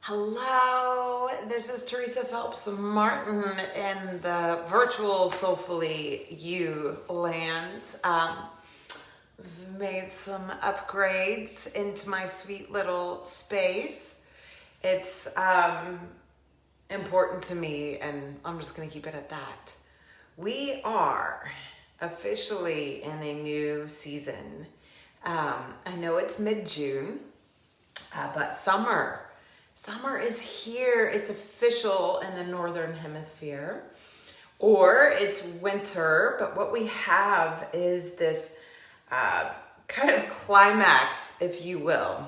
Hello, this is Teresa Phelps Martin in the virtual Soulfully You lands. I've made some upgrades into my sweet little space. It's important to me, and I'm just going to keep it at that. We are officially in a new season. I know it's mid-June, but summer is here. It's official in the Northern Hemisphere. Or it's winter, but what we have is this kind of climax, if you will.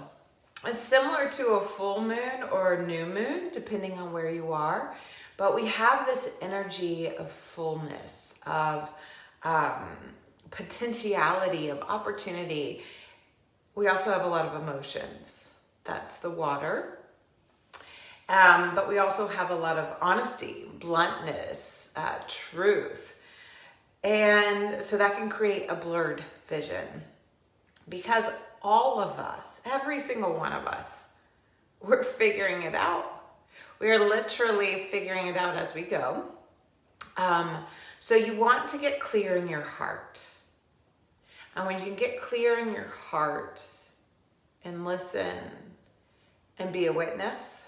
It's similar to a full moon or a new moon, depending on where you are. But we have this energy of fullness, of potentiality, of opportunity. We also have a lot of emotions. That's the water. But we also have a lot of honesty, bluntness, truth. And so that can create a blurred vision. Because all of us, every single one of us, we're figuring it out. We are literally figuring it out as we go. So you want to get clear in your heart. And when you can get clear in your heart and listen and be a witness,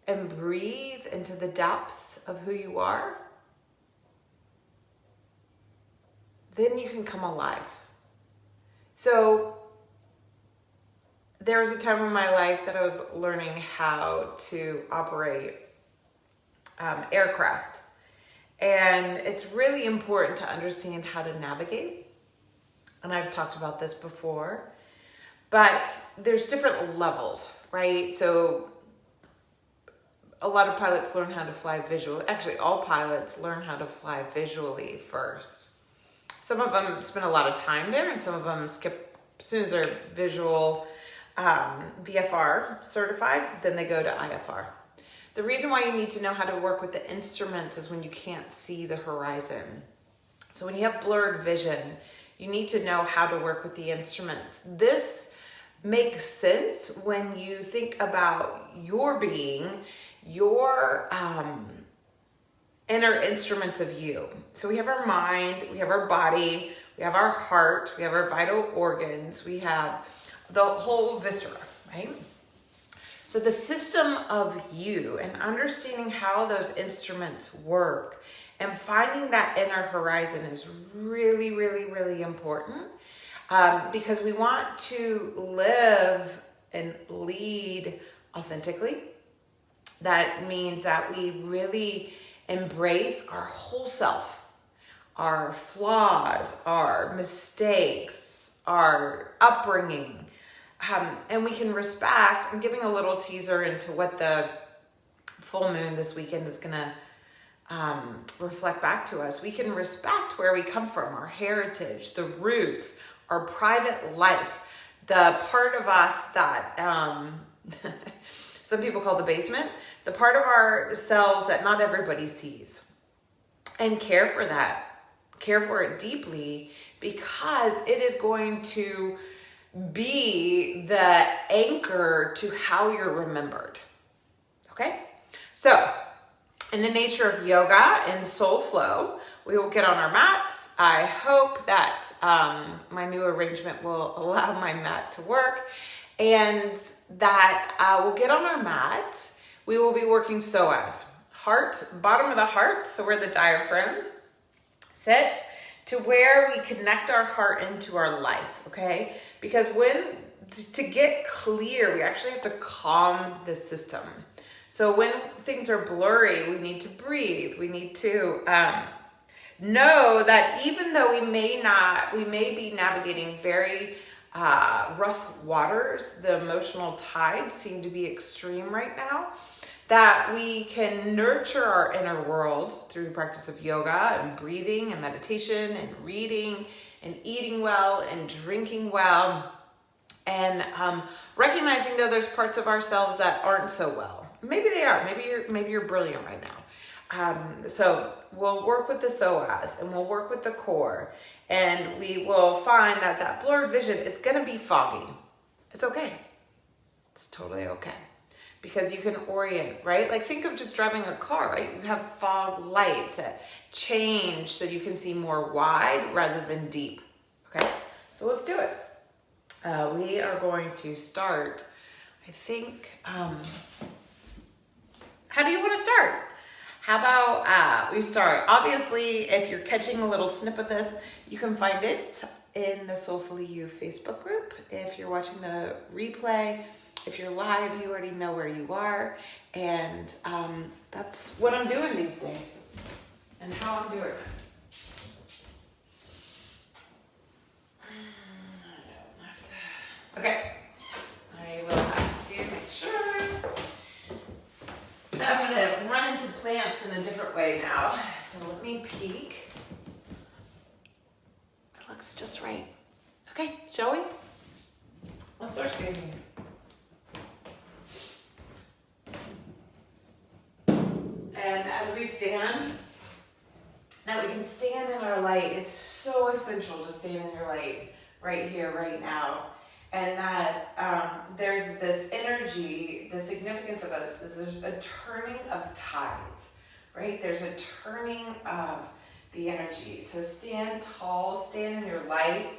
and breathe into the depths of who you are, then you can come alive. So there was a time in my life that I was learning how to operate aircraft. And it's really important to understand how to navigate. And I've talked about this before, but there's different levels, right? So a lot of pilots learn how to fly visually. Actually, all pilots learn how to fly visually first. Some of them spend a lot of time there, and some of them skip as soon as they're visual VFR certified, then they go to IFR. The reason why you need to know how to work with the instruments is when you can't see the horizon. So when you have blurred vision, you need to know how to work with the instruments. This makes sense when you think about your being, your inner instruments of you. So we have our mind, we have our body, we have our heart, we have our vital organs, we have the whole viscera, right? So the system of you and understanding how those instruments work and finding that inner horizon is really, really, really important because we want to live and lead authentically. That means that we really embrace our whole self, our flaws, our mistakes, our upbringing, and we can respect. I'm giving a little teaser into what the full moon this weekend is going to reflect back to us. We can respect where we come from, our heritage, the roots, our private life, the part of us that some people call the basement, the part of ourselves that not everybody sees, and care for that, care for it deeply, because it is going to be the anchor to how you're remembered. Okay? So, in the nature of yoga and soul flow, we will get on our mats. I hope that my new arrangement will allow my mat to work, and that we'll get on our mat. We will be working psoas, heart, bottom of the heart, so where the diaphragm sits, to where we connect our heart into our life, okay? Because to get clear, we actually have to calm the system. So when things are blurry, we need to breathe. We need to know that even though we may be navigating very rough waters, the emotional tides seem to be extreme right now, that we can nurture our inner world through the practice of yoga and breathing and meditation and reading and eating well and drinking well, and recognizing that there's parts of ourselves that aren't so well. Maybe they are. Maybe you're brilliant right now. So we'll work with the psoas and we'll work with the core, and we will find that blurred vision, it's going to be foggy. It's okay. It's totally okay. because you can orient, right? Like think of just driving a car, right? You have fog lights that change so you can see more wide rather than deep, okay? So let's do it. We are going to start, I think, how do you want to start? How about we start? Obviously, if you're catching a little snip of this, you can find it in the Soulfully You Facebook group. If you're watching the replay, if you're live, you already know where you are. And that's what I'm doing these days and how I'm doing it. Okay, I will have to make sure. I'm gonna run into plants in a different way now. So let me peek. It looks just right. Okay, shall we? Let's start standing. And as we stand, now we can stand in our light. It's so essential to stand in your light right here, right now. And that there's this energy, the significance of this is there's a turning of tides, right? There's a turning of the energy. So stand tall, stand in your light,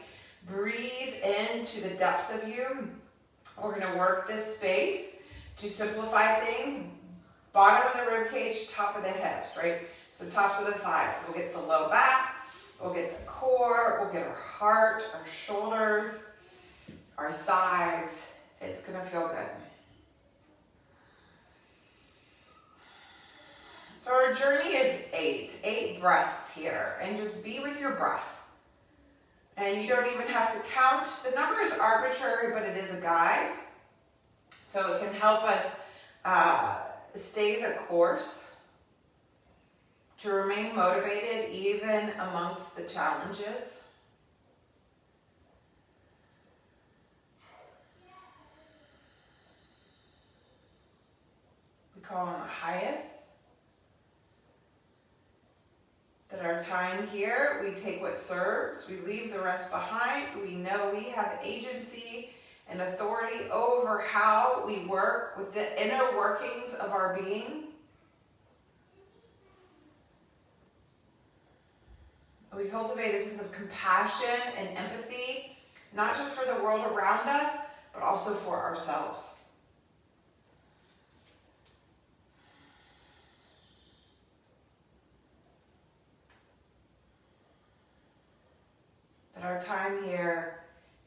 breathe into the depths of you. We're gonna work this space to simplify things. Bottom of the rib cage, top of the hips, right? So tops of the thighs. So we'll get the low back, we'll get the core, we'll get our heart, our shoulders, our thighs. It's gonna feel good. So our journey is eight breaths here, and just be with your breath. And you don't even have to count. The number is arbitrary, but it is a guide. So it can help us stay the course, to remain motivated even amongst the challenges. Call on the highest. That our time here, we take what serves, we leave the rest behind. We know we have agency and authority over how we work with the inner workings of our being. We cultivate a sense of compassion and empathy, not just for the world around us, but also for ourselves. That our time here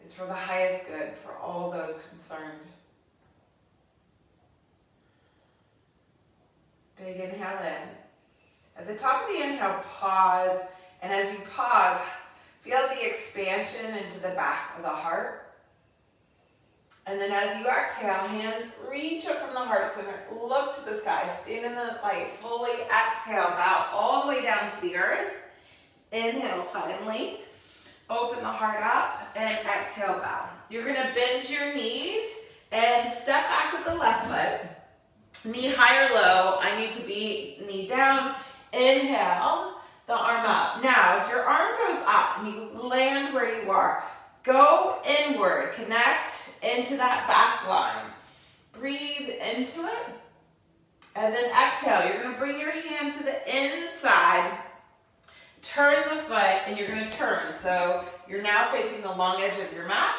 is for the highest good for all those concerned. Big inhale in. At the top of the inhale, pause. And as you pause, feel the expansion into the back of the heart. And then as you exhale, hands reach up from the heart center. Look to the sky. Stand in the light. Fully exhale. Bow all the way down to the earth. Inhale, finally. Open the heart up and exhale, bow. You're going to bend your knees and step back with the left foot. Knee high or low. I need to be knee down. Inhale, the arm up. Now, as your arm goes up and you land where you are, go inward. Connect into that back line. Breathe into it. And then exhale. You're going to bring your hand to the inside. Turn the foot, and you're going to turn. So you're now facing the long edge of your mat.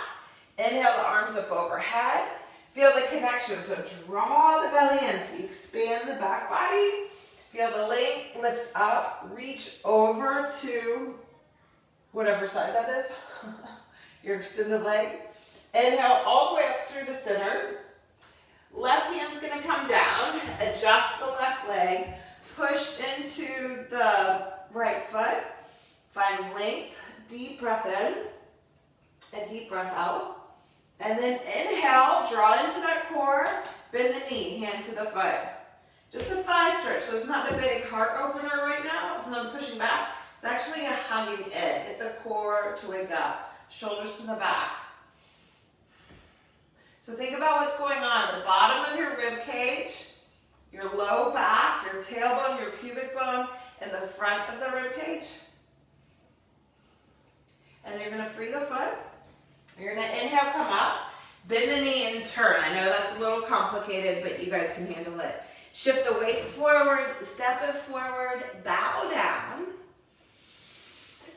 Inhale the arms up overhead. Feel the connection. So draw the belly in. So you expand the back body. Feel the length. Lift up. Reach over to whatever side that is. Your extended leg. Inhale all the way up through the center. Left hand's going to come down. Adjust the left leg. Push into the right foot. Find length. Deep breath in. A deep breath out. And then inhale. Draw into that core. Bend the knee. Hand to the foot. Just a thigh stretch. So it's not a big heart opener right now. It's not pushing back. It's actually a hugging in. Get the core to wake up. Shoulders to the back. So think about what's going on at the bottom of your rib cage, your low back, your tailbone, your pubic bone, and the front of the rib cage. And you're going to free the foot. You're going to inhale, come up, bend the knee and and turn. I know that's a little complicated, but you guys can handle it. Shift the weight forward, step it forward, bow down.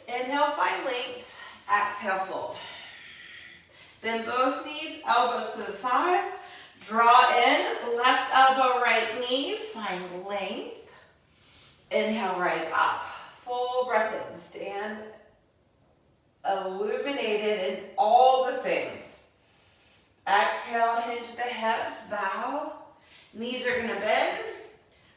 Inhale, find length. Exhale, fold. Bend both knees, elbows to the thighs. Draw in, left elbow, right knee. Find length. Inhale, rise up. Full breath in. Stand illuminated in all the things. Exhale, hinge the hips, bow. Knees are gonna bend.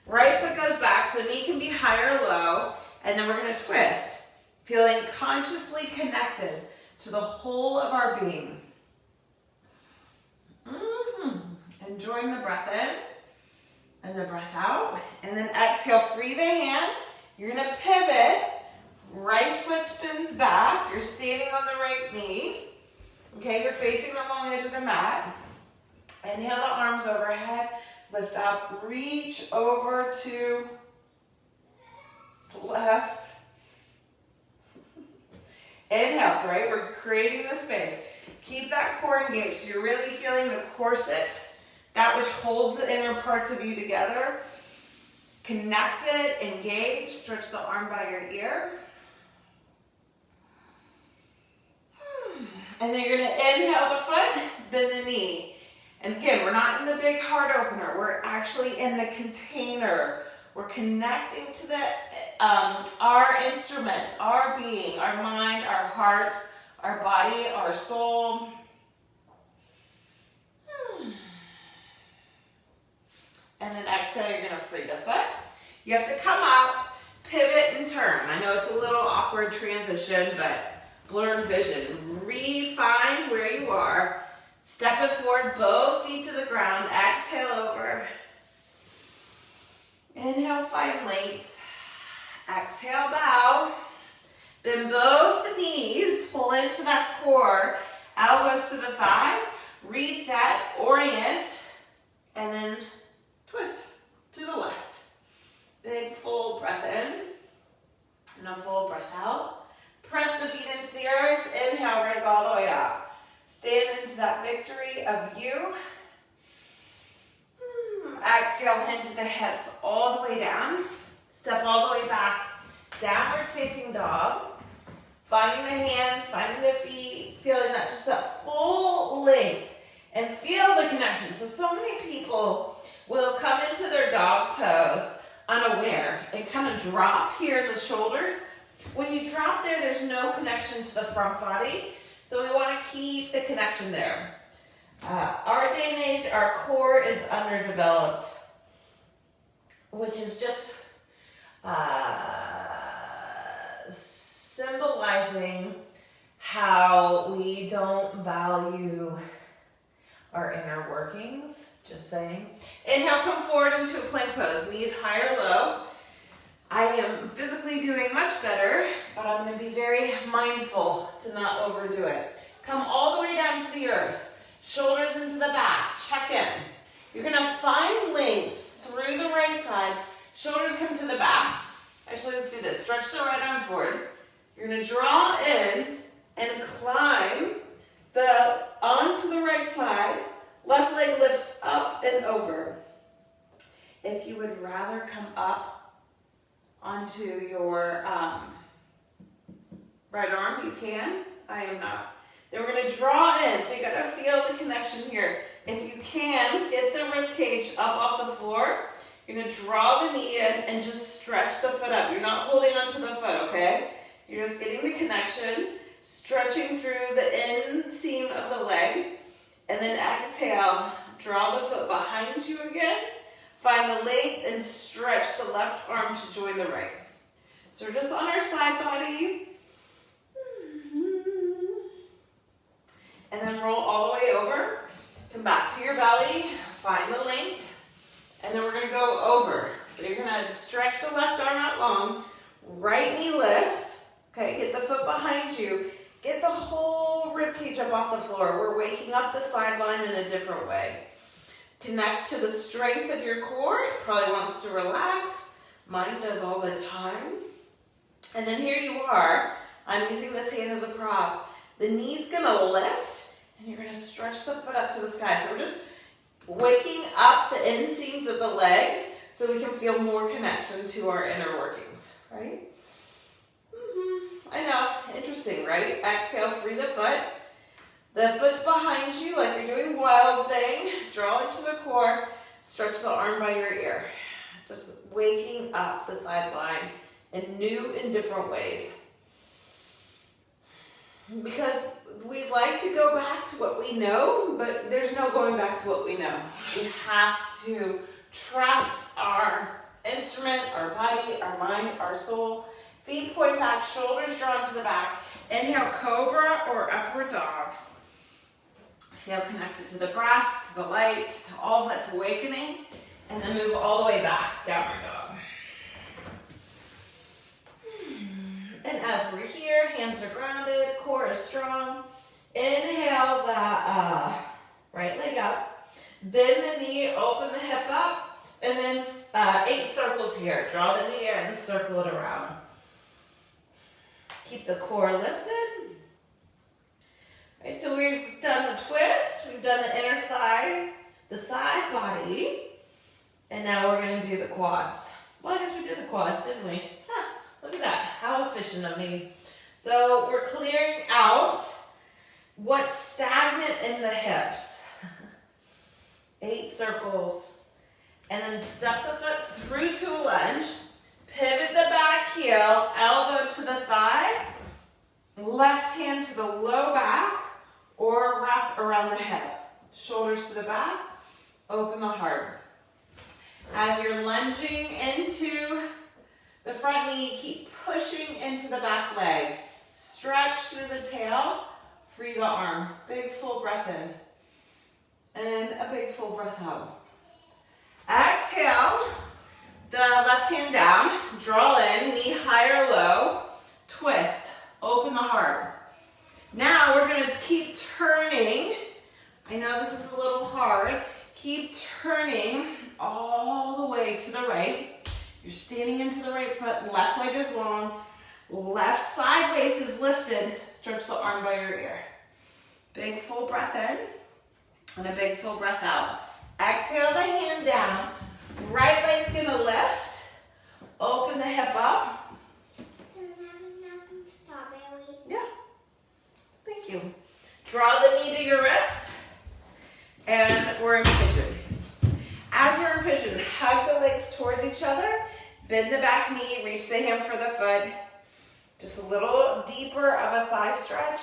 Right foot goes back, so knee can be high or low. And then we're gonna twist, feeling consciously connected to the whole of our being. Enjoying the breath in and the breath out. And then exhale, free the hand. You're gonna pivot. Right foot spins back. You're standing on the right knee. Okay, you're facing the long edge of the mat. Inhale the arms overhead. Lift up, reach over to left. Inhale, so right, we're creating the space. Keep that core engaged. So you're really feeling the corset, that which holds the inner parts of you together. Connected, engaged. Stretch the arm by your ear. And then you're going to inhale the foot, bend the knee. And again, we're not in the big heart opener. We're actually in the container. We're connecting to our instrument, our being, our mind, our heart, our body, our soul. And then exhale, you're going to free the foot. You have to come up, pivot, and turn. I know it's a little awkward transition, but blurred vision. Refine where you are. Step it forward, both feet to the ground. Exhale over. Inhale, find length. Exhale, bow. Bend both knees, pull into that core. Elbows to the thighs. Reset, orient, and then twist to the left. Big full breath in and a full breath out. Press the feet into the earth. Inhale, rise all the way up. Stand into that victory of you. Exhale, hinge the hips all the way down. Step all the way back. Downward facing dog. Finding the hands, finding the feet, feeling that just that full length. And feel the connection. So many people will come into their dog pose unaware and kind of drop here in the shoulders. When you drop there, there's no connection to the front body. So we want to keep the connection there. Our day and age, our core is underdeveloped, which is just symbolizing how we don't value our inner workings. Just saying. Inhale, come forward into a plank pose. Knees high or low. I am physically doing much better, but I'm going to be very mindful to not overdo it. Come all the way down to the earth. Shoulders into the back. Check in. You're going to find length through the right side. Shoulders come to the back. Actually, let's do this. Stretch the right arm forward. You're going to draw in and climb onto the right side. Left leg lifts up and over. If you would rather come up onto your right arm, you can. I am not. Then we're going to draw in. So you got to feel the connection here. If you can, get the rib cage up off the floor. You're going to draw the knee in and just stretch the foot up. You're not holding onto the foot, okay? You're just getting the connection, stretching through the inseam of the leg. And then exhale, draw the foot behind you again. Find the length and stretch the left arm to join the right. So we're just on our side body. And then roll all the way over. Come back to your belly. Find the length. And then we're going to go over. So you're going to stretch the left arm out long. Right knee lifts. Okay, get the foot behind you. Get the whole rib cage up off the floor. We're waking up the sideline in a different way. Connect to the strength of your core. It probably wants to relax. Mine does all the time. And then here you are. I'm using this hand as a prop. The knee's going to lift And you're gonna stretch the foot up to the sky. So we're just waking up the inseams of the legs so we can feel more connection to our inner workings, right? I know, interesting, right? Exhale, free the foot. The foot's behind you like you're doing wild thing. Draw it to the core. Stretch the arm by your ear. Just waking up the sideline in new and different ways. Because we like to go back to what we know, but there's no going back to what we know. We have to trust our instrument, our body, our mind, our soul. Feet point back, shoulders drawn to the back. Inhale, cobra or upward dog. Feel connected to the breath, to the light, to all that's awakening. And then move all the way back, downward dog. And as we're here, hands are grounded, core is strong. Inhale the right leg up. Bend the knee, open the hip up. And then 8 circles here. Draw the knee in and circle it around. Keep the core lifted. Right, so we've done the twist, we've done the inner thigh, the side body, and now we're going to do the quads. Well, I guess we did the quads, didn't we? Look at that. How efficient of me. So we're clearing out what's stagnant in the hips. 8 circles. And then step the foot through to a lunge. Pivot the back heel, elbow to the thigh, left hand to the low back, or wrap around the hip. Shoulders to the back, open the heart. As you're lunging into the front knee, keep pushing into the back leg. Stretch through the tail, free the arm. Big full breath in, and a big full breath out. Exhale. The left hand down, draw in, knee high or low, twist, open the heart. Now we're going to keep turning. I know this is a little hard. Keep turning all the way to the right. You're standing into the right foot, left leg is long, left side waist is lifted. Stretch the arm by your ear. Big full breath in and a big full breath out. Exhale the hand down. Right leg's gonna lift. Open the hip up. Strawberry. Yeah. Thank you. Draw the knee to your wrist. And we're in pigeon. As we're in pigeon, hug the legs towards each other. Bend the back knee, reach the hand for the foot. Just a little deeper of a thigh stretch.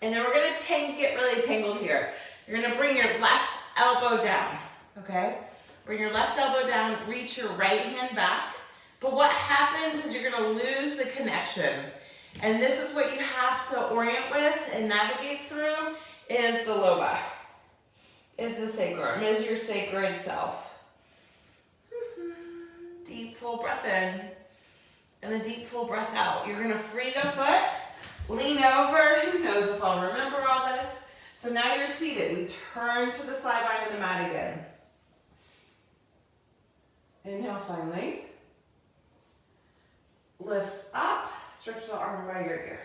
And then we're gonna get really tangled here. You're gonna bring your left elbow down, okay? Bring your left elbow down, reach your right hand back. But what happens is you're gonna lose the connection. And this is what you have to orient with and navigate through is the low back, is the sacrum, is your sacred self. Deep full breath in and a deep full breath out. You're gonna free the foot, lean over. Who knows if I'll remember all this. So now you're seated. We turn to the sideline of the mat again. Inhale, find length. Lift up, stretch the arm by your ear.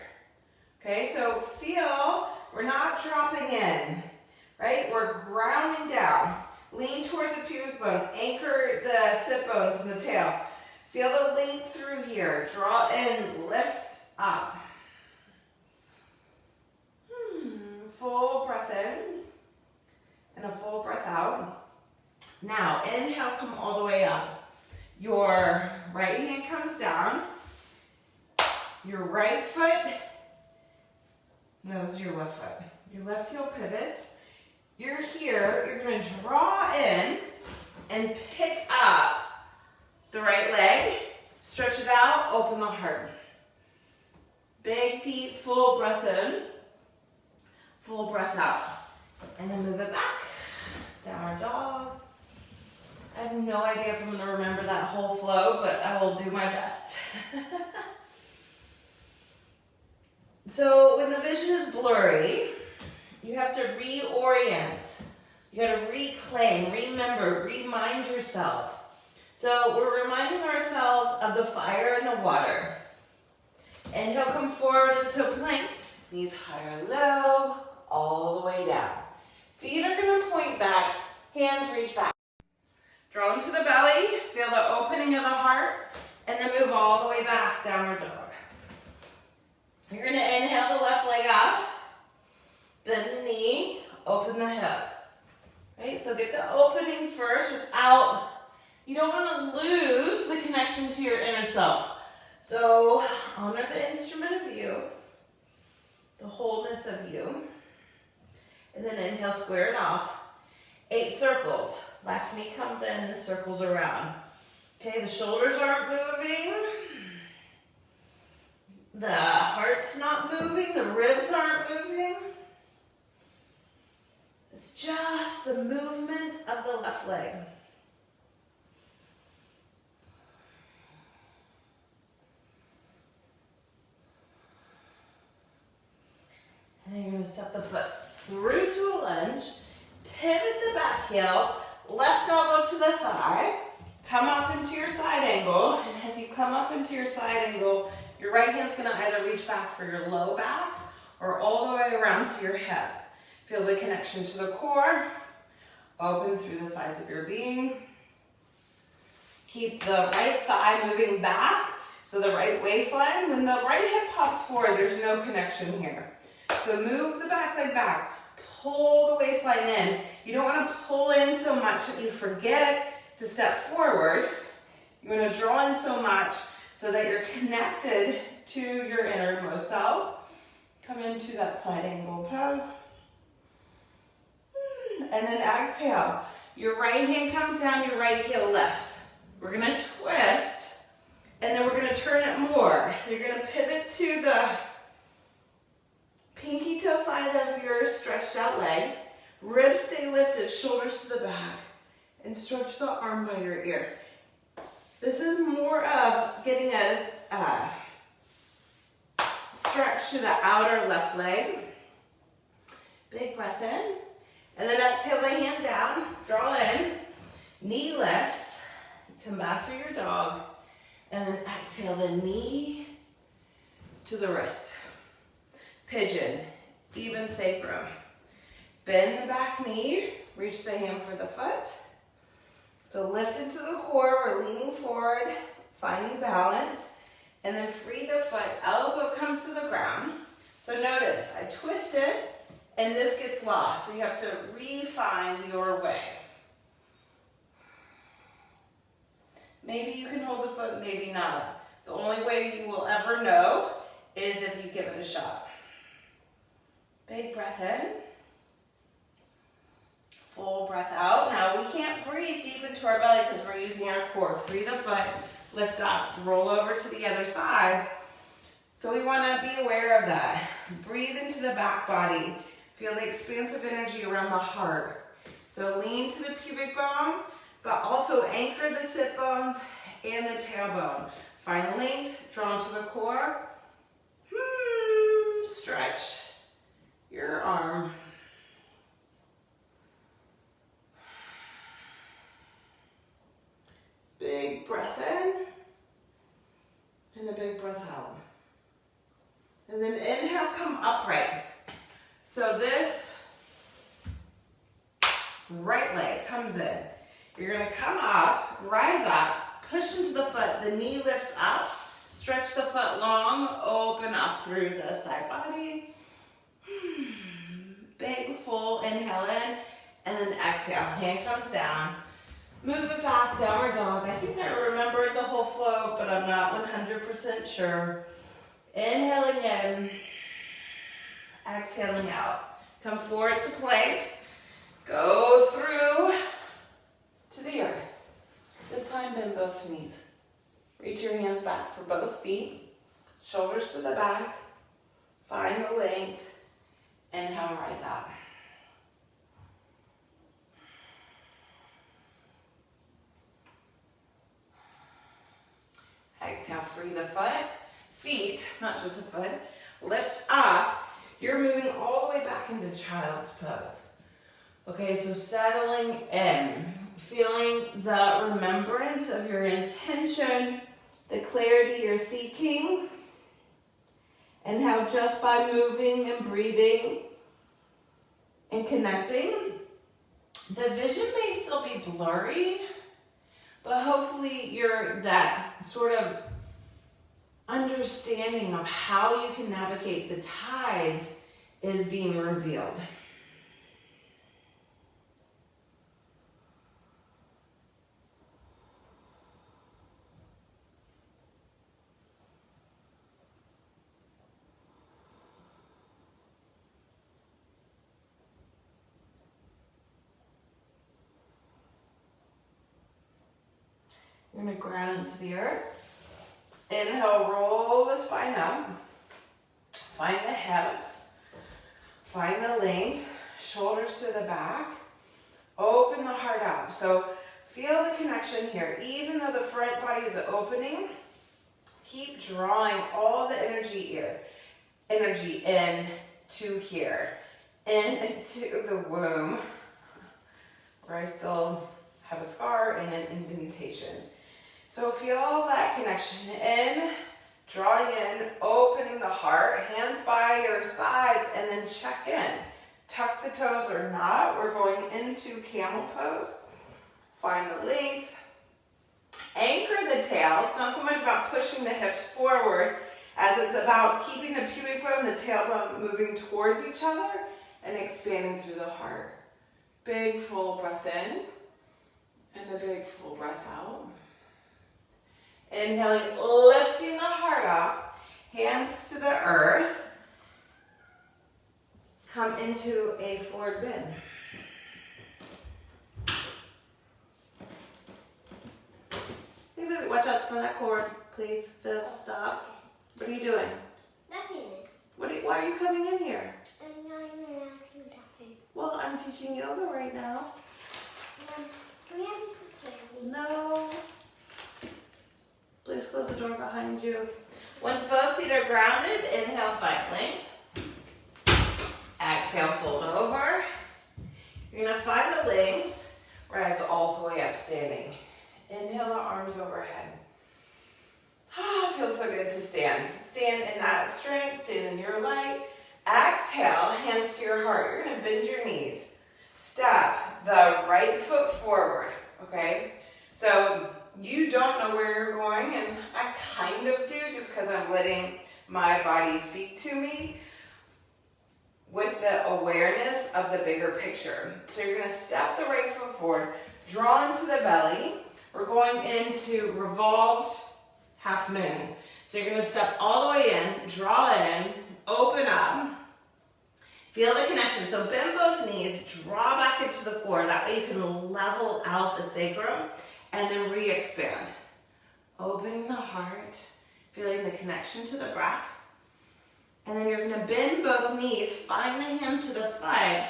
Okay, so feel we're not dropping in, right? We're grounding down. Lean towards the pubic bone. Anchor the sit bones in the tail. Feel the length through here. Draw in, lift up. Full breath in and a full breath out. Now, inhale, come all the way up. Your right hand comes down. Your right foot knows your left foot. Your left heel pivots. You're here. You're going to draw in and pick up the right leg. Stretch it out. Open the heart. Big, deep, full breath in. Full breath out. And then move it back. Downward dog. I have no idea if I'm going to remember that whole flow, but I will do my best. So when the vision is blurry, you have to reorient. You got to reclaim, remember, remind yourself. So we're reminding ourselves of the fire and the water. And he'll come forward into a plank. Knees high or low. all the way down. Feet are going to point back, hands reach back. Draw into the belly, feel the opening of the heart, and then move all the way back, downward dog. You're going to inhale the left leg up, bend the knee, open the hip. Right? So get the opening first without, you don't want to lose the connection to your inner self. So honor the instrument of you, the wholeness of you, and then inhale, square it off. 8 circles. Left knee comes in and circles around. Okay, the shoulders aren't moving. The heart's not moving. The ribs aren't moving. It's just the movement of the left leg. And then you're going to step the foot through to a lunge, pivot the back heel, left elbow to the thigh, come up into your side angle, and as you come up into your side angle, your right hand's going to either reach back for your low back or all the way around to your hip. Feel the connection to the core, open through the sides of your being. Keep the right thigh moving back, so the right waistline. When the right hip pops forward, there's no connection here. So move the back leg back, pull the waistline in. You don't want to pull in so much that you forget to step forward. You want to draw in so much so that you're connected to your innermost self. Come into that side angle pose. And then exhale. Your right hand comes down, your right heel lifts. We're going to twist, and then we're going to turn it more. So you're going to pivot to the pinky toe side of your stretched out leg. Ribs stay lifted, shoulders to the back, and stretch the arm by your ear. This is more of getting a stretch to the outer left leg. Big breath in. And then exhale the hand down, draw in, knee lifts, come back through your dog, and then exhale the knee to the wrist. Pigeon, even sacrum. Bend the back knee, reach the hand for the foot. So lift it to the core, we're leaning forward, finding balance, and then free the foot, elbow comes to the ground. So notice, I twist it, and this gets lost, so you have to re-find your way. Maybe you can hold the foot, maybe not. The only way you will ever know is if you give it a shot. Big breath in. Full breath out. Now we can't breathe deep into our belly because we're using our core. Free the foot, lift up, roll over to the other side. So we want to be aware of that. Breathe into the back body. Feel the expansive energy around the heart. So lean to the pubic bone, but also anchor the sit bones and the tailbone. Find length, draw into the core. Stretch your arm. Big breath in, and a big breath out. And then inhale, come upright. So this right leg comes in. You're going to come up, rise up, push into the foot. The knee lifts up, stretch the foot long, open up through the side body. Big full inhale in, and then exhale. Hand comes down. Move it back, downward dog. I think I remembered the whole flow, but I'm not 100% sure. Inhaling in, exhaling out. Come forward to plank. Go through to the earth. This time bend both knees. Reach your hands back for both feet. Shoulders to the back. Find the length. Inhale, rise up. Exhale, free the foot, feet, not just the foot, lift up. You're moving all the way back into child's pose. Okay, so settling in, feeling the remembrance of your intention, the clarity you're seeking, and how just by moving and breathing, and connecting. The vision may still be blurry, but hopefully that sort of understanding of how you can navigate the tides is being revealed. You're going to ground into the earth. Inhale, roll the spine up. Find the hips. Find the length. Shoulders to the back. Open the heart up. So feel the connection here. Even though the front body is opening, keep drawing all the energy in to here. Into the womb, where I still have a scar and an indentation. So feel that connection in, drawing in, opening the heart, hands by your sides, and then check in. Tuck the toes or not. We're going into Camel Pose. Find the length. Anchor the tail. It's not so much about pushing the hips forward as it's about keeping the pubic bone and the tailbone moving towards each other and expanding through the heart. Big full breath in and a big full breath out. Inhaling, lifting the heart up, hands to the earth. Come into a forward bend. Hey, baby, watch out for that cord, please. Viv, stop. What are you doing? Nothing. Why are you coming in here? I'm not even asking nothing. Well, I'm teaching yoga right now. Can we have some candy? No. Please close the door behind you. Once both feet are grounded, inhale, find length. Exhale, fold over. You're going to find the length, rise all the way up standing. Inhale the arms overhead. Ah, feels so good to stand. Stand in that strength, stand in your light. Exhale, hands to your heart. You're going to bend your knees. Step the right foot forward, okay? So you don't know where you're going, and I kind of do just because I'm letting my body speak to me with the awareness of the bigger picture. So you're going to step the right foot forward, draw into the belly. We're going into revolved half moon. So you're going to step all the way in, draw in, open up. Feel the connection. So bend both knees, draw back into the core. That way you can level out the sacrum and then re-expand. Opening the heart, feeling the connection to the breath. And then you're going to bend both knees, find the hand to the thigh,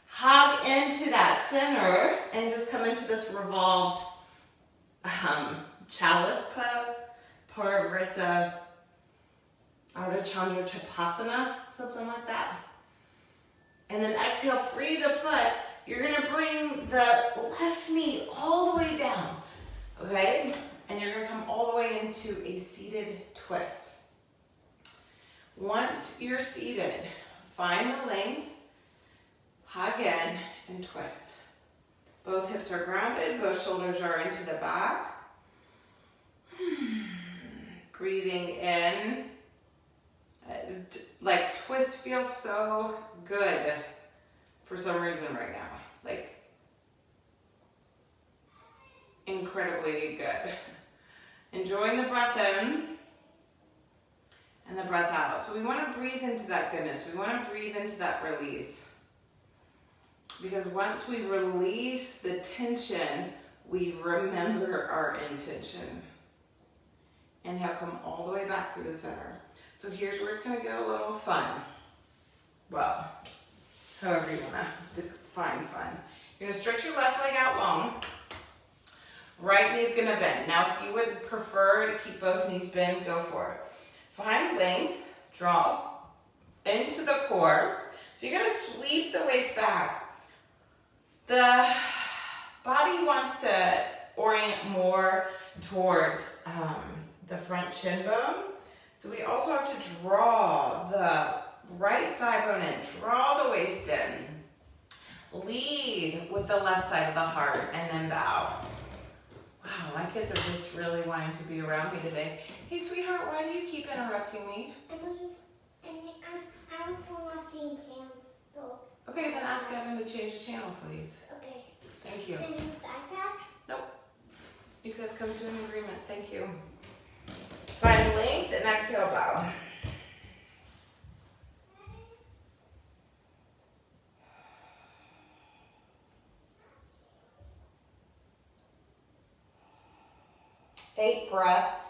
hug into that center, and just come into this revolved chalice pose, Parivrtta, Ardha Chandra Chapasana, something like that. And then exhale, free the foot. You're going to bring the left knee all the way down, okay? And you're going to come all the way into a seated twist. Once you're seated, find the length, hug in, and twist. Both hips are grounded, both shoulders are into the back. Breathing in. Like twist feels so good for some reason right now. Like incredibly good. Enjoying the breath in and the breath out. So we want to breathe into that goodness. We want to breathe into that release. Because once we release the tension, we remember our intention. Inhale, come all the way back through the center. So here's where it's going to get a little fun. Well, however you want to define fun. You're going to stretch your left leg out long. Right knee's going to bend. Now, if you would prefer to keep both knees bent, go for it. Find length, draw into the core. So you're going to sweep the waist back. The body wants to orient more towards the front shin bone. So we also have to draw the right thigh bone in, draw the waist in. Lead with the left side of the heart and then bow. Wow, my kids are just really wanting to be around me today. Hey, sweetheart, why do you keep interrupting me? I'm falling off the pants. So. Okay, then ask Evan to change the channel, please. Okay. Thank you. Can I use the iPad? Nope. You guys come to an agreement. Thank you. Find length and exhale, bow. Eight breaths.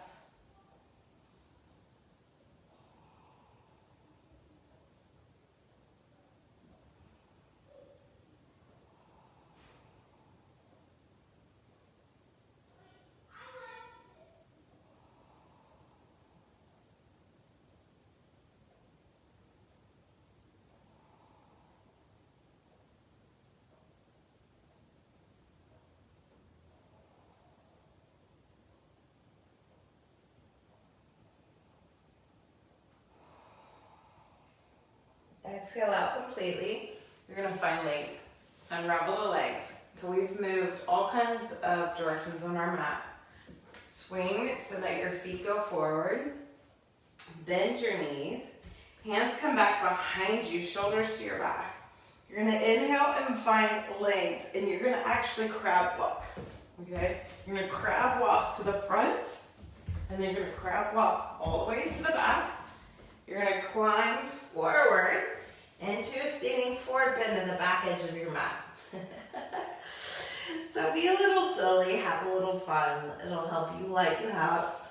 Exhale out completely. You're going to find length. Unravel the legs. So we've moved all kinds of directions on our mat. Swing so that your feet go forward. Bend your knees. Hands come back behind you, shoulders to your back. You're going to inhale and find length, and you're going to actually crab walk. Okay? You're going to crab walk to the front, and then you're going to crab walk all the way to the back. You're going to climb forward into a standing forward bend in the back edge of your mat. So be a little silly, have a little fun. It'll help you lighten up.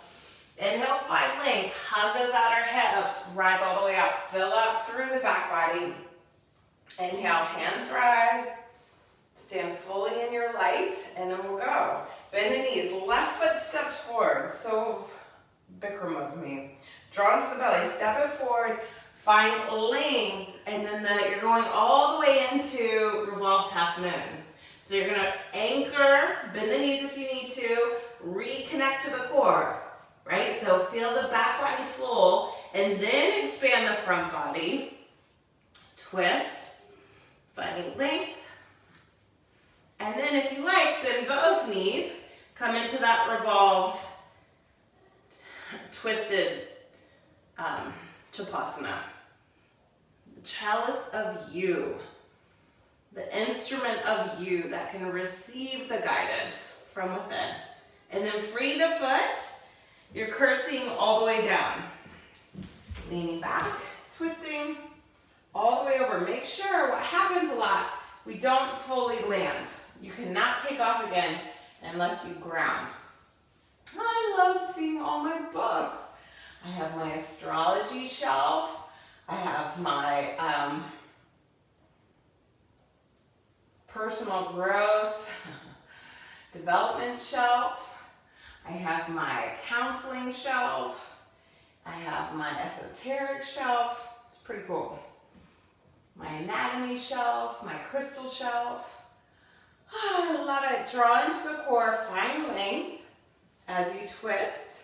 Inhale, find length. Hug those outer hips. Rise all the way up. Fill up through the back body. Inhale, hands rise. Stand fully in your light, and then we'll go. Bend the knees. Left foot steps forward. So Bikram of me. Draw into the belly. Step it forward. Find length, and then you're going all the way into revolved half moon. So you're going to anchor, bend the knees if you need to, reconnect to the core, right? So feel the back body full, and then expand the front body. Twist, finding length. And then if you like, bend both knees, come into that revolved, twisted Chapasana. The chalice of you, the instrument of you that can receive the guidance from within. And then free the foot. You're curtsying all the way down. Leaning back, twisting all the way over. Make sure, what happens a lot, we don't fully land. You cannot take off again unless you ground. I love seeing all my books. I have my astrology shelf. I have my personal growth development shelf. I have my counseling shelf. I have my esoteric shelf. It's pretty cool. My anatomy shelf, my crystal shelf. Oh, I love it. Draw into the core, find length as you twist.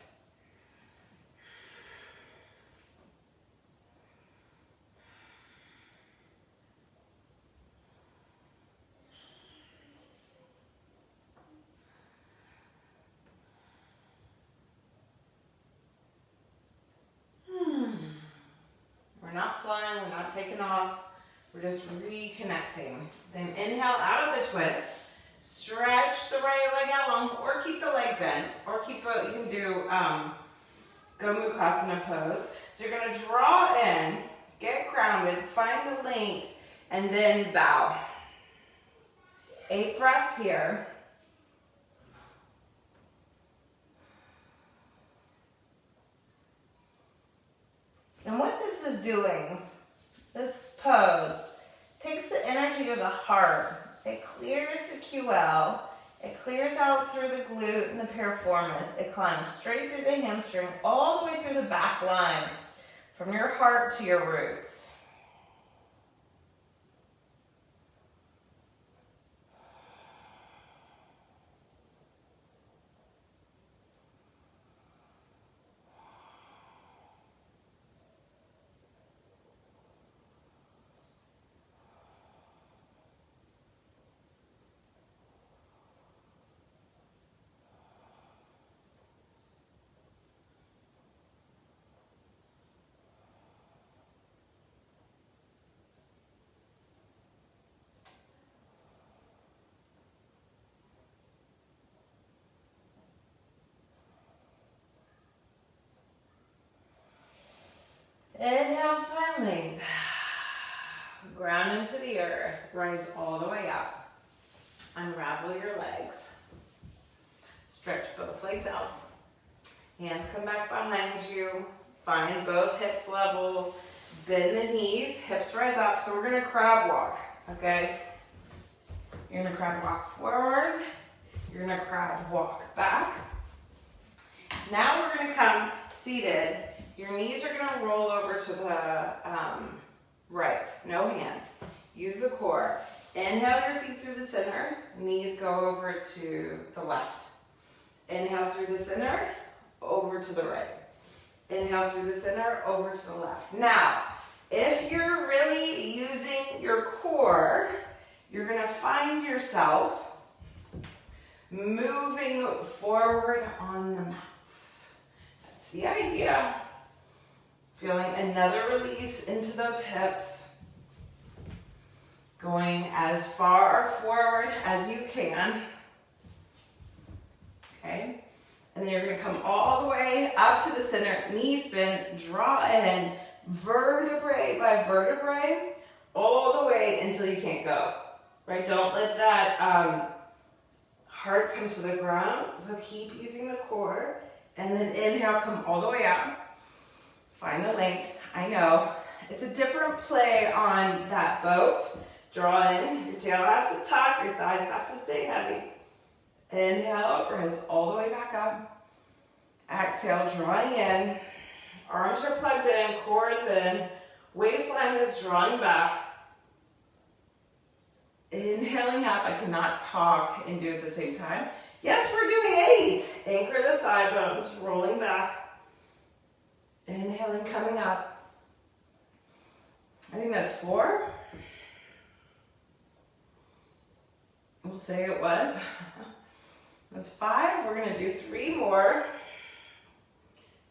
We're not flying, we're not taking off, we're just reconnecting. Then inhale out of the twist, stretch the right leg out long, or keep the leg bent, or you can do Gomukhasana pose. So you're gonna draw in, get grounded, find the length, and then bow. 8 breaths here. And what this is doing, this pose, takes the energy of the heart. It clears the QL. It clears out through the glute and the piriformis. It climbs straight through the hamstring, all the way through the back line, from your heart to your roots. Inhale, find length. Ground into the earth. Rise all the way up. Unravel your legs. Stretch both legs out. Hands come back behind you. Find both hips level. Bend the knees. Hips rise up. So we're going to crab walk. Okay? You're going to crab walk forward. You're going to crab walk back. Now we're going to come seated. Your knees are going to roll over to the right. No hands. Use the core. Inhale your feet through the center. Knees go over to the left. Inhale through the center, over to the right. Inhale through the center, over to the left. Now, if you're really using your core, you're going to find yourself moving forward on the mats. That's the idea. Feeling another release into those hips. Going as far forward as you can. Okay? And then you're going to come all the way up to the center. Knees bend, draw in, vertebrae by vertebrae, all the way until you can't go. Right? Don't let that heart come to the ground. So keep using the core. And then inhale, come all the way up. Find the length. I know. It's a different play on that boat. Draw in. Your tail has to tuck. Your thighs have to stay heavy. Inhale, rise all the way back up. Exhale, drawing in. Arms are plugged in, core is in. Waistline is drawing back. Inhaling up. I cannot talk and do it at the same time. Yes, we're doing 8. Anchor the thigh bones, rolling back. Inhaling, coming up. I think that's 4. We'll say it was. That's 5. We're going to do 3 more.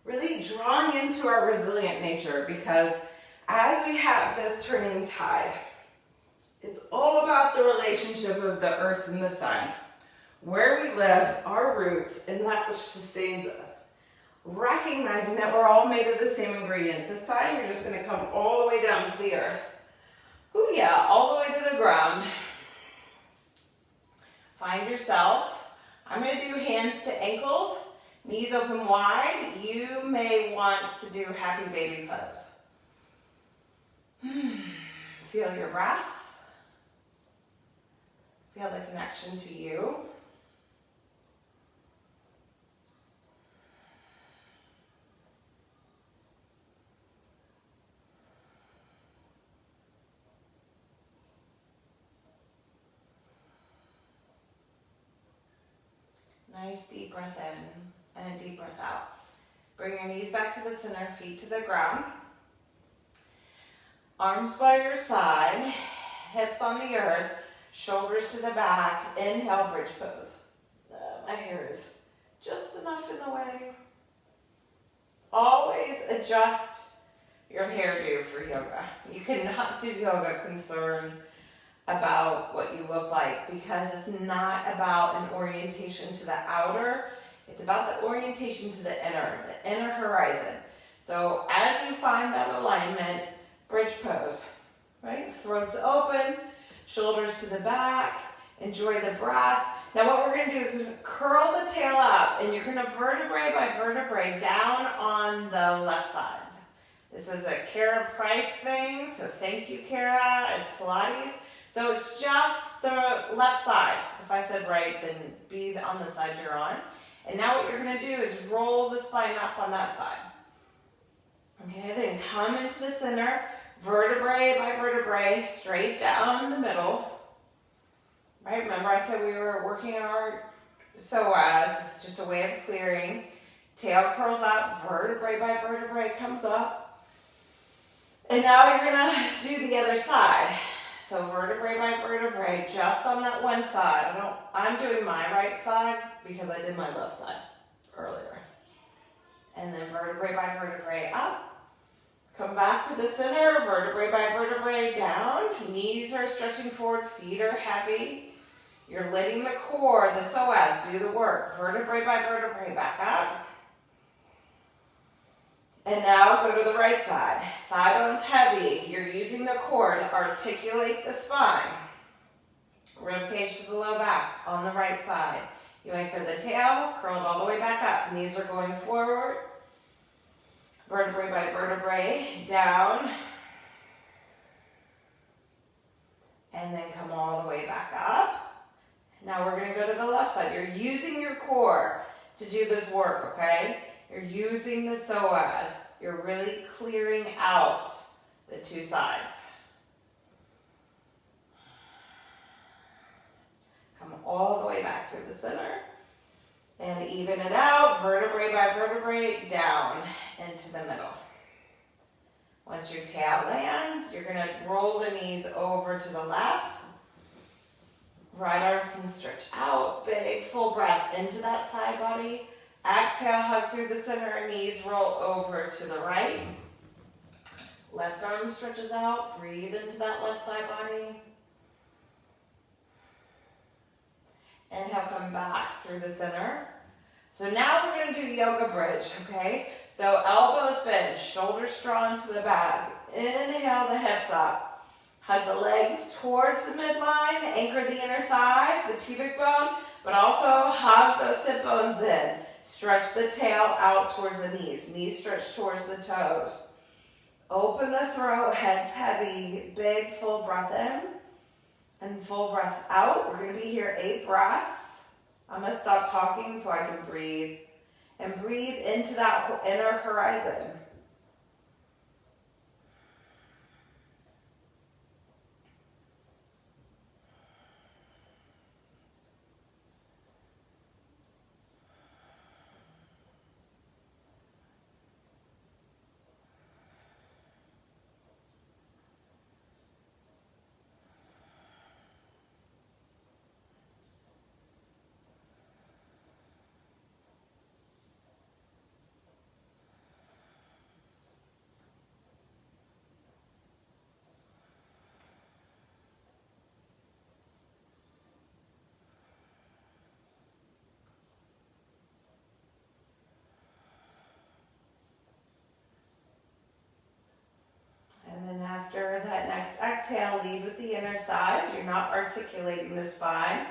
Really drawing into our resilient nature, because as we have this turning tide, it's all about the relationship of the earth and the sun. Where we live, our roots, and that which sustains us. Recognizing that we're all made of the same ingredients. This time, you're just going to come all the way down to the earth. Ooh, yeah, all the way to the ground. Find yourself. I'm going to do hands to ankles, knees open wide. You may want to do happy baby pose. Feel your breath. Feel the connection to you. Nice deep breath in and a deep breath out. Bring your knees back to the center, feet to the ground. Arms by your side, hips on the earth, shoulders to the back. Inhale, bridge pose. My hair is just enough in the way. Always adjust your hairdo for yoga. You cannot do yoga concerned about what you look like, because it's not about an orientation to the outer, it's about the orientation to the inner horizon. So as you find that alignment, bridge pose, right? Throats open, shoulders to the back, enjoy the breath. Now what we're gonna do is curl the tail up, and you're gonna vertebrae by vertebrae down on the left side. This is a Kara Price thing, so thank you, Kara. It's Pilates. So it's just the left side. If I said right, then be on the side you're on. And now what you're going to do is roll the spine up on that side. Okay, then come into the center, vertebrae by vertebrae, straight down the middle. Right, remember I said we were working on our psoas. It's just a way of clearing. Tail curls up, vertebrae by vertebrae comes up. And now you're going to do the other side. So vertebrae by vertebrae, just on that one side. I'm doing my right side because I did my left side earlier. And then vertebrae by vertebrae up. Come back to the center, vertebrae by vertebrae down. Knees are stretching forward, feet are heavy. You're letting the core, the psoas, do the work. Vertebrae by vertebrae, back up. And now go to the right side. Thigh bones heavy. You're using the core to articulate the spine. Rib cage to the low back on the right side. You anchor the tail, curled all the way back up. Knees are going forward. Vertebrae by vertebrae, down. And then come all the way back up. Now we're going to go to the left side. You're using your core to do this work, okay? You're using the psoas. You're really clearing out the two sides. Come all the way back through the center. And even it out, vertebrae by vertebrae, down into the middle. Once your tail lands, you're going to roll the knees over to the left. Right arm can stretch out, big full breath into that side body. Exhale, hug through the center, knees roll over to the right. Left arm stretches out, breathe into that left side body. Inhale, come back through the center. So now we're going to do yoga bridge, okay? So elbows bend, shoulders drawn to the back. Inhale the hips up. Hug the legs towards the midline, anchor the inner thighs, the pubic bone, but also hug those sit bones in. Stretch the tail out towards the knees. Knees stretch towards the toes. Open the throat, head's heavy. Big full breath in and full breath out. We're going to be here 8 breaths. I'm going to stop talking so I can breathe. And breathe into that inner horizon. And then after that next exhale, lead with the inner thighs. You're not articulating the spine.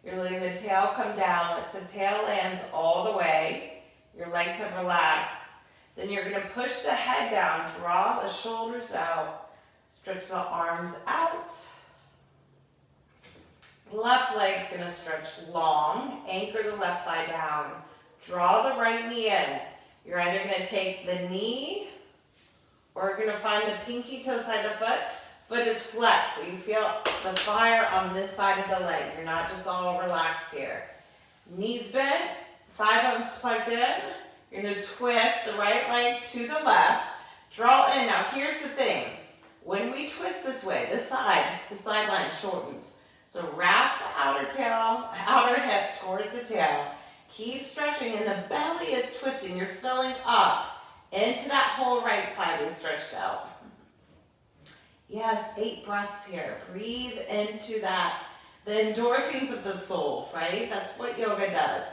You're letting the tail come down. As the tail lands all the way, your legs have relaxed. Then you're going to push the head down, draw the shoulders out, stretch the arms out. Left leg's going to stretch long, anchor the left thigh down. Draw the right knee in. You're either going to take the knee or you're going to find the pinky toe side of the foot. Foot is flexed, so you feel the fire on this side of the leg. You're not just all relaxed here. Knees bent, thigh bones plugged in. You're going to twist the right leg to the left. Draw in. Now here's the thing. When we twist this way, the sideline shortens. So wrap the outer hip towards the tail. Keep stretching, and the belly is twisting. You're filling up into that whole right side we stretched out. Yes, 8 breaths here. Breathe into that. The endorphins of the soul, right? That's what yoga does.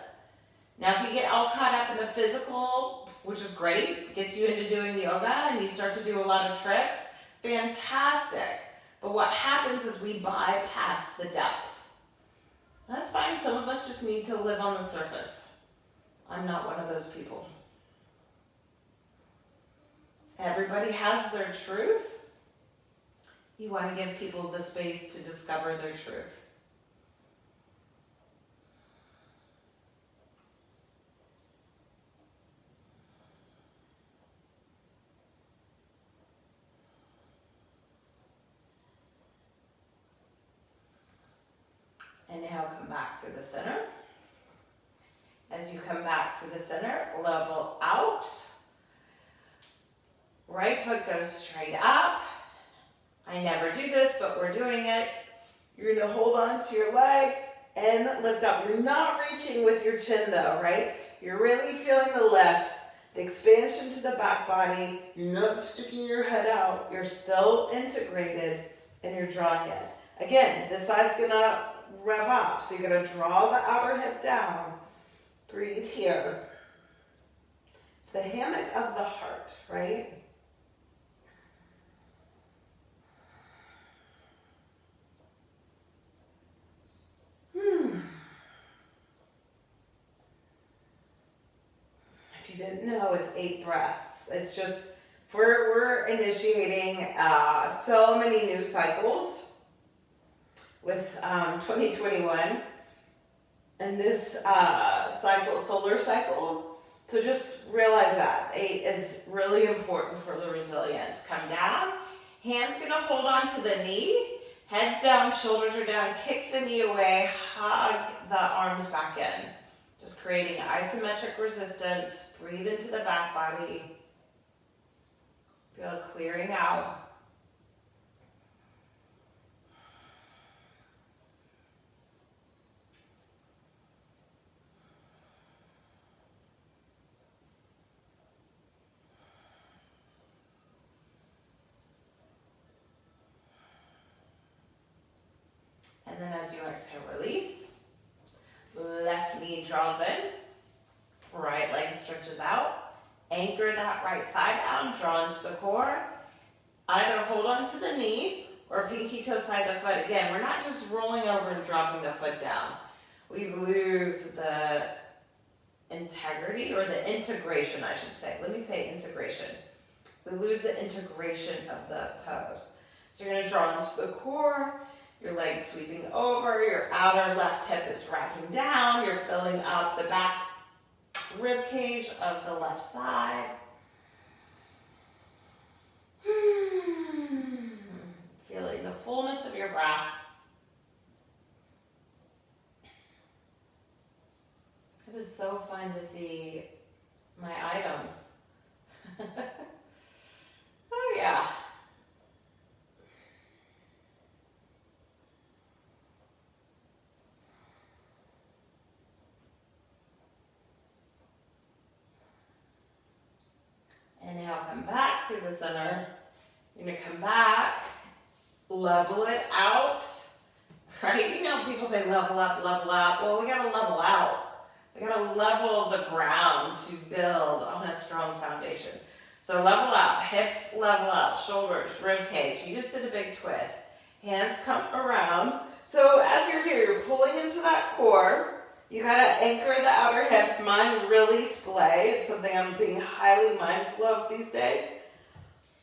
Now, if you get all caught up in the physical, which is great, gets you into doing yoga, and you start to do a lot of tricks, fantastic. But what happens is we bypass the depth. That's fine. Some of us just need to live on the surface. I'm not one of those people. Everybody has their truth. You want to give people the space to discover their truth. Inhale, come back through the center. As you come back through the center, level out. Right foot goes straight up. I never do this, but we're doing it. You're going to hold on to your leg and lift up. You're not reaching with your chin though, right? You're really feeling the lift, the expansion to the back body. You're not sticking your head out. You're still integrated and you're drawing it. Again, this side's going to rev up. So you're going to draw the outer hip down. Breathe here. It's the hammock of the heart, right? If you didn't know, it's 8 breaths. It's just, we're initiating so many new cycles with 2021 and this cycle, solar cycle. So just realize that 8 is really important for the resilience. Come down, hands gonna hold on to the knee, heads down, shoulders are down, kick the knee away, hug the arms back in. Just creating isometric resistance, breathe into the back body. Feel clearing out. And then as you exhale, release. Left knee draws in, right leg stretches out. Anchor that right thigh down, draw into the core. Either hold on to the knee or pinky toe side the foot. Again, we're not just rolling over and dropping the foot down. We lose the integrity or the integration, I should say. Let me say integration. We lose the integration of the pose. So you're going to draw into the core. Your legs sweeping over, your outer left hip is wrapping down, you're filling up the back rib cage of the left side. Feeling the fullness of your breath. It is so fun to see my items. Oh yeah. Inhale, come back through the center. You're gonna come back, level it out, right? You know people say level up, level out. Well, we gotta level out. We gotta level the ground to build on a strong foundation. So level out, hips level out, shoulders, rib cage. You just did a big twist. Hands come around. So as you're here, you're pulling into that core. You gotta anchor the outer hips. Mine really splay. It's something I'm being highly mindful of these days.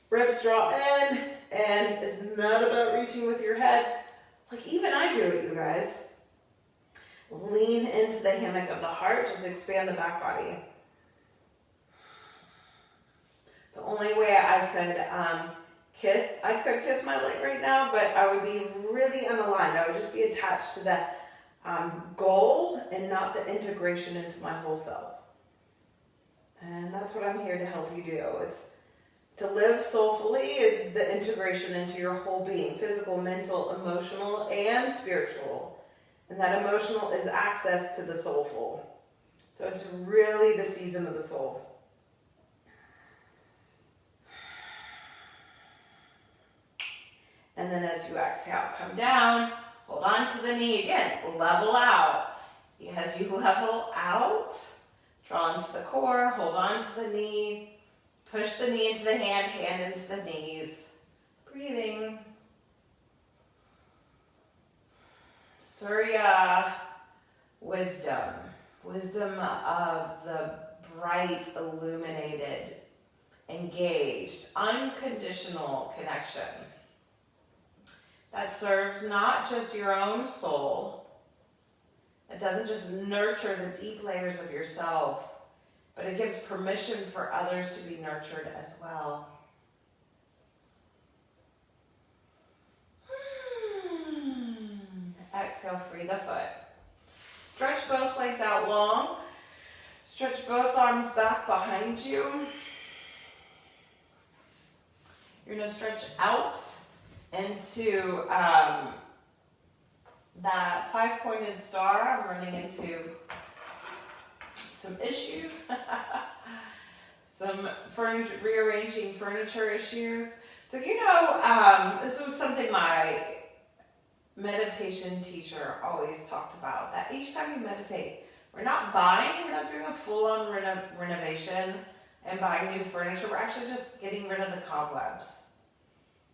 Ribs draw in, and it's not about reaching with your head. Like even I do it, you guys. Lean into the hammock of the heart. Just expand the back body. The only way I could kiss my leg right now, but I would be really unaligned. I would just be attached to the goal and not the integration into my whole self. And that's what I'm here to help you do. It's to live soulfully is the integration into your whole being, physical, mental, emotional, and spiritual. And that emotional is access to the soulful. So it's really the season of the soul. And then as you exhale, come down. Hold on to the knee again, level out. As you level out, draw into the core, hold on to the knee, push the knee into the hand into the knees. Breathing. Surya, wisdom of the bright, illuminated, engaged, unconditional connection. That serves not just your own soul. It doesn't just nurture the deep layers of yourself, but it gives permission for others to be nurtured as well. Exhale, free the foot. Stretch both legs out long. Stretch both arms back behind you. You're going to stretch out into that 5-pointed star. I'm running into some issues. Some rearranging furniture issues. So this was something my meditation teacher always talked about, that each time you meditate, we're not buying, we're not doing a full-on renovation and buying new furniture. We're actually just getting rid of the cobwebs.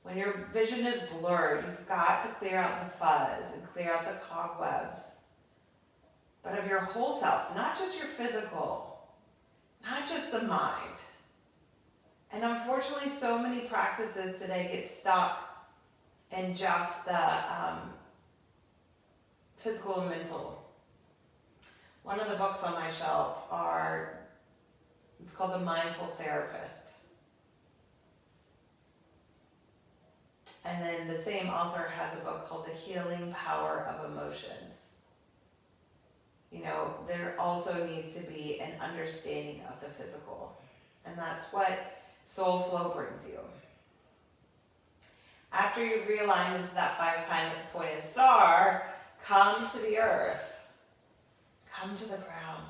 When your vision is blurred, you've got to clear out the fuzz and clear out the cobwebs. But of your whole self, not just your physical, not just the mind. And unfortunately, so many practices today get stuck in just the physical and mental. One of the books on my shelf it's called The Mindful Therapist. And then the same author has a book called The Healing Power of Emotions. You know, there also needs to be an understanding of the physical. And that's what Soul Flow brings you. After you've realigned into that 5-pointed star, come to the earth. Come to the ground.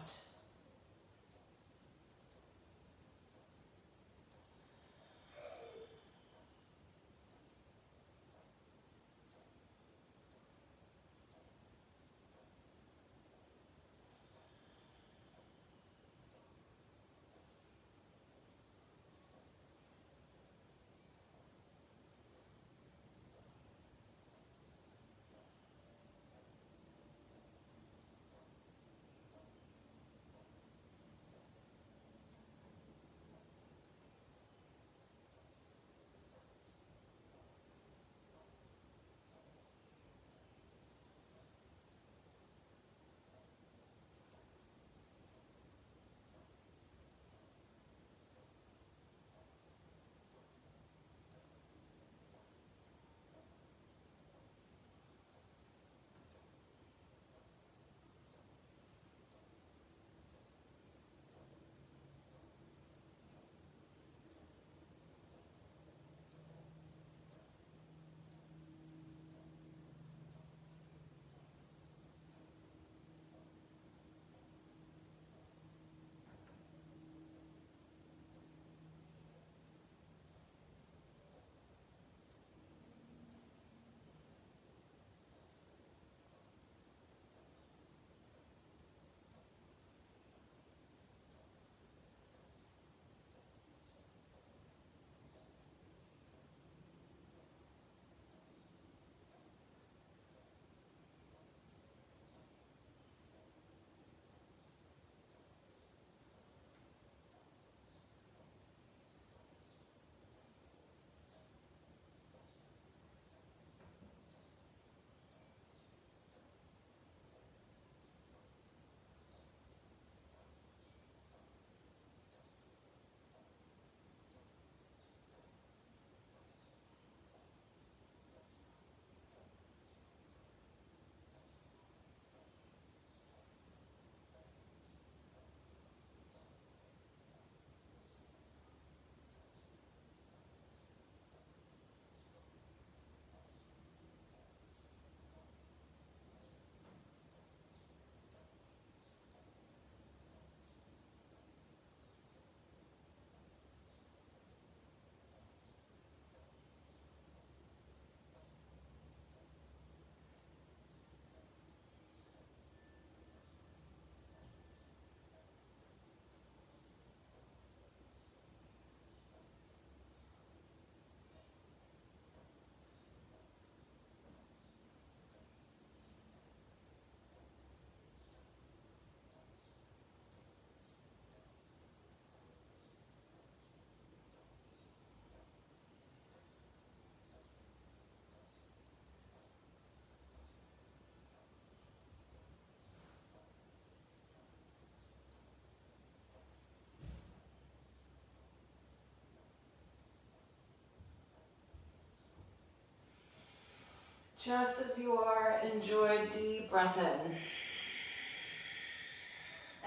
Just as you are, enjoy a deep breath in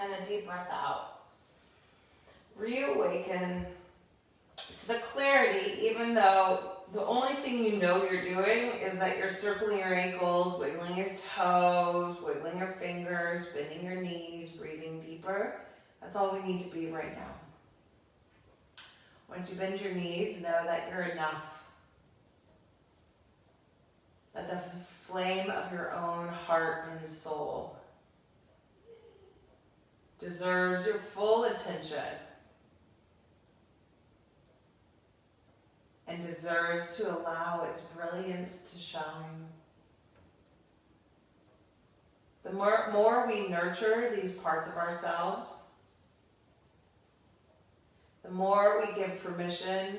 and a deep breath out. Reawaken to the clarity, even though the only thing you know you're doing is that you're circling your ankles, wiggling your toes, wiggling your fingers, bending your knees, breathing deeper. That's all we need to be right now. Once you bend your knees, know that you're enough. That the flame of your own heart and soul deserves your full attention. and deserves to allow its brilliance to shine. The more we nurture these parts of ourselves, the more we give permission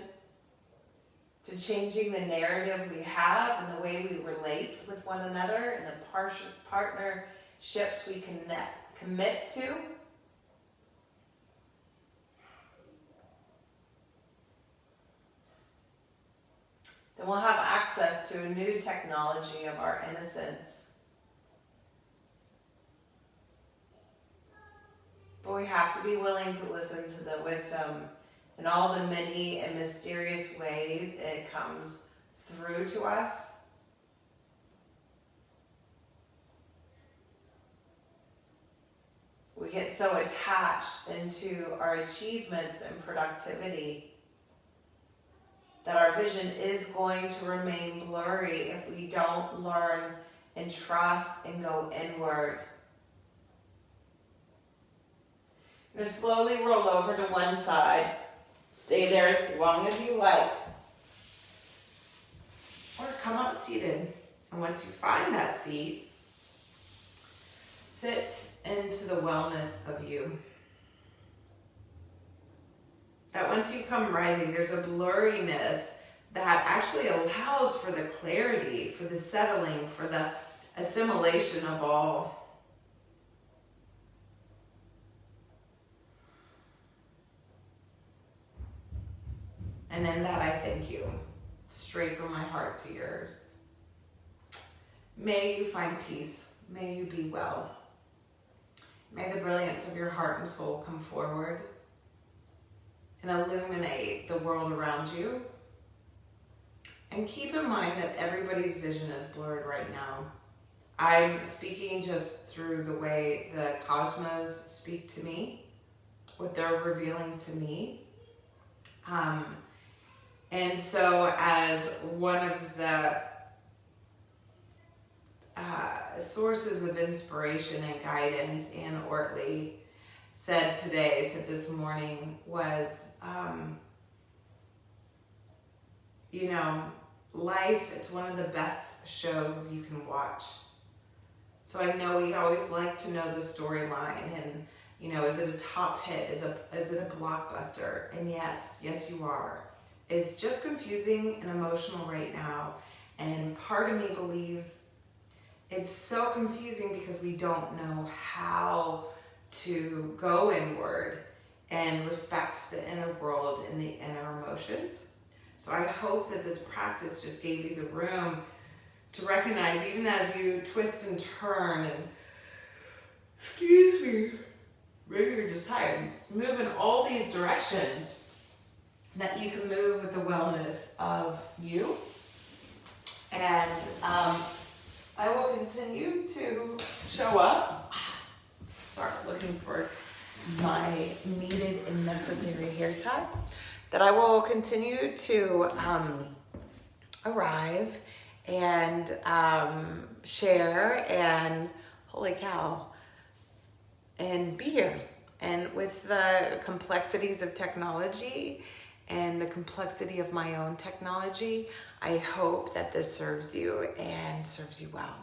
to changing the narrative we have and the way we relate with one another and the partnerships we commit to. Then we'll have access to a new technology of our innocence. But we have to be willing to listen to the wisdom in all the many and mysterious ways it comes through to us. We get so attached into our achievements and productivity that our vision is going to remain blurry if we don't learn and trust and go inward. You're going to slowly roll over to one side. Stay there as long as you like. Or come up seated. And once you find that seat, sit into the wellness of you. That once you come rising, there's a blurriness that actually allows for the clarity, for the settling, for the assimilation of all. And in that, I thank you, straight from my heart to yours. May you find peace. May you be well. May the brilliance of your heart and soul come forward and illuminate the world around you. And keep in mind that everybody's vision is blurred right now. I'm speaking just through the way the cosmos speak to me, what they're revealing to me. And so as one of the sources of inspiration and guidance, Anne Ortley said this morning was, life, it's one of the best shows you can watch. So I know we always like to know the storyline and, is it a top hit? Is it a blockbuster? And yes, you are. It's just confusing and emotional right now. And part of me believes it's so confusing because we don't know how to go inward and respect the inner world and the inner emotions. So I hope that this practice just gave you the room to recognize, even as you twist and turn and, maybe you're just tired, move in all these directions, that you can move with the wellness of you. And I will continue to show up. Sorry, looking for my needed and necessary hair tie. That I will continue to arrive and share and, holy cow, and be here. And with the complexities of technology and the complexity of my own technology, I hope that this serves you and serves you well.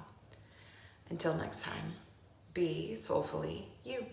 Until next time, be soulfully you.